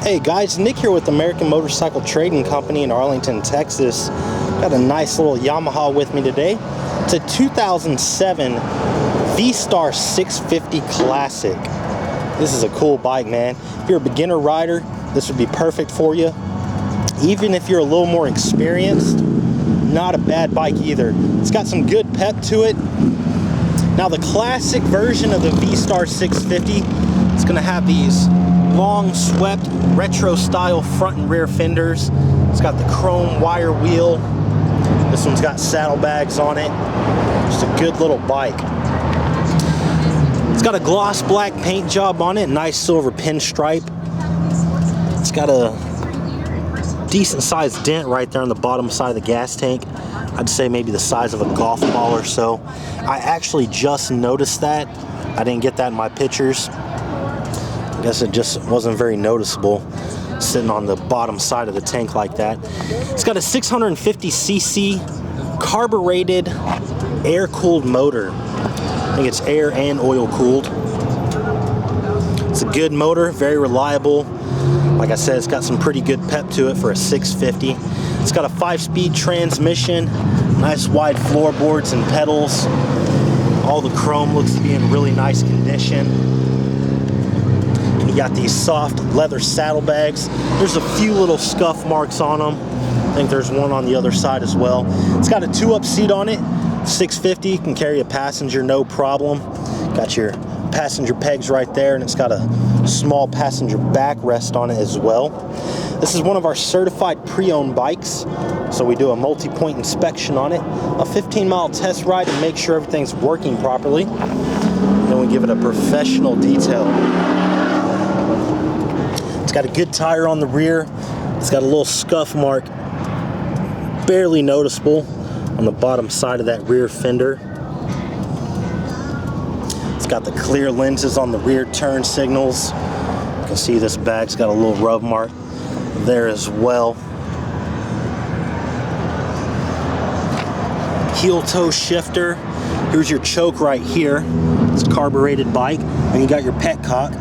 Hey guys, Nick here with American Motorcycle Trading Company in Arlington, Texas. Got a nice little Yamaha with me today. It's a 2007 V Star 650 Classic. This is a cool bike, man. If you're a beginner rider, this would be perfect for you. Even if you're a little more experienced, not a bad bike either. It's got some good pep to it. Now the classic version of the V Star 650, it's gonna have these long swept retro style front and rear fenders. It's got the chrome wire wheel. This one's got saddlebags on it. Just a good little bike. It's got a gloss black paint job on it, nice silver pinstripe. It's got a decent sized dent right there on the bottom side of the gas tank. I'd say maybe the size of a golf ball or so. I actually just noticed that. I didn't get that in my pictures. I guess it just wasn't very noticeable sitting on the bottom side of the tank like that. It's got a 650cc carbureted air-cooled motor. I think it's air and oil cooled. It's a good motor, very reliable. Like I said, it's got some pretty good pep to it for a 650. It's got a 5-speed transmission, nice wide floorboards and pedals. All the chrome looks to be in really nice condition. You got these soft leather saddlebags. There's a few little scuff marks on them. I think there's one on the other side as well. It's got a 2-up seat on it. 650, can carry a passenger no problem. Got your passenger pegs right there, and it's got a small passenger backrest on it as well. This is one of our certified pre-owned bikes, so we do a multi-point inspection on it, a 15-mile test ride to make sure everything's working properly. Then we give it a professional detail. It's got a good tire on the rear. It's got a little scuff mark, barely noticeable, on the bottom side of that rear fender. It's got the clear lenses on the rear turn signals. You can see this bag's got a little rub mark there as well. Heel toe shifter. Here's your choke right here. It's a carbureted bike. And you got your petcock.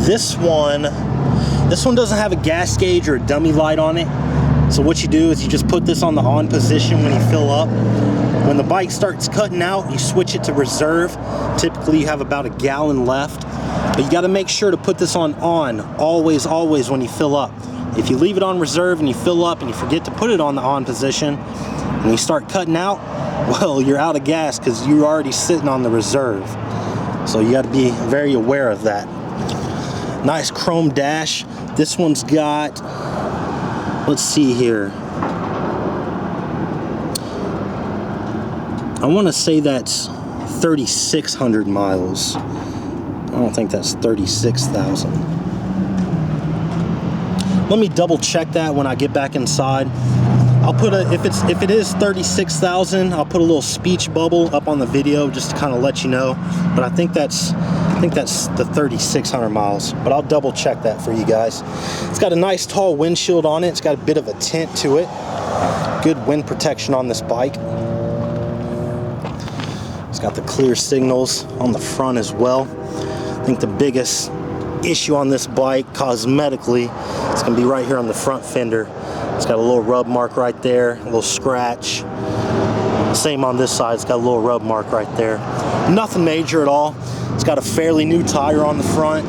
This one doesn't have a gas gauge or a dummy light on it. So what you do is you just put this on the on position when you fill up. When the bike starts cutting out, you switch it to reserve. Typically you have about a gallon left. But you gotta make sure to put this on always when you fill up. If you leave it on reserve and you fill up and you forget to put it on the on position and you start cutting out, well, you're out of gas because you're already sitting on the reserve. So you gotta be very aware of that. Nice chrome dash. This one's got, let's see here. I want to say that's 3,600 miles. I don't think that's 36,000. Let me double check that when I get back inside. I'll put a, if it is 36,000, I'll put a little speech bubble up on the video just to kind of let you know. But I think that's the 3,600 miles, but I'll double check that for you guys. It's got a nice tall windshield on it. It's got a bit of a tint to it. Good wind protection on this bike. It's got the clear signals on the front as well. I think the biggest issue on this bike cosmetically is going to be right here on the front fender. It's got a little rub mark right there, a little scratch. Same on this side, it's got a little rub mark right there. Nothing major at all. It's got a fairly new tire on the front.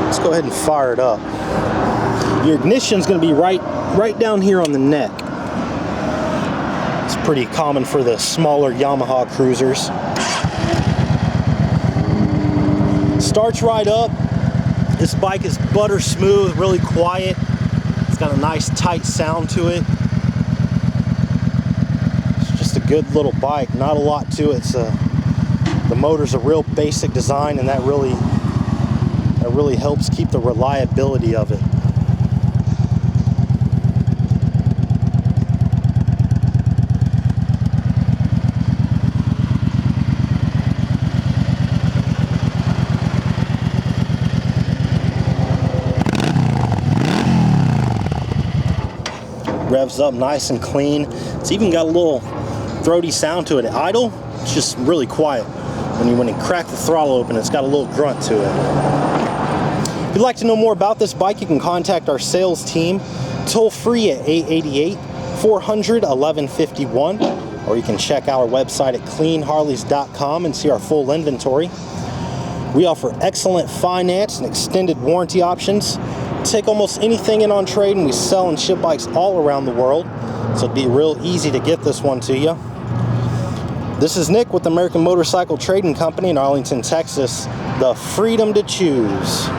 Let's go ahead and fire it up. Your ignition's going to be right down here on the neck. It's pretty common for the smaller Yamaha cruisers. Starts right up. This bike is butter smooth, really quiet. It's got a nice tight sound to it. Good little bike, not a lot to it. The motor's a real basic design, and that really helps keep the reliability of it. Revs up nice and clean. It's even got a little throaty sound to it. At idle, it's just really quiet. When you crack the throttle open, it's got a little grunt to it. If you'd like to know more about this bike, you can contact our sales team toll free at 888-400-1151, or you can check out our website at cleanharleys.com and see our full inventory. We offer excellent finance and extended warranty options. Take almost anything in on trade, and we sell and ship bikes all around the world, so it'd be real easy to get this one to you. This is Nick with American Motorcycle Trading Company in Arlington, Texas. The freedom to choose.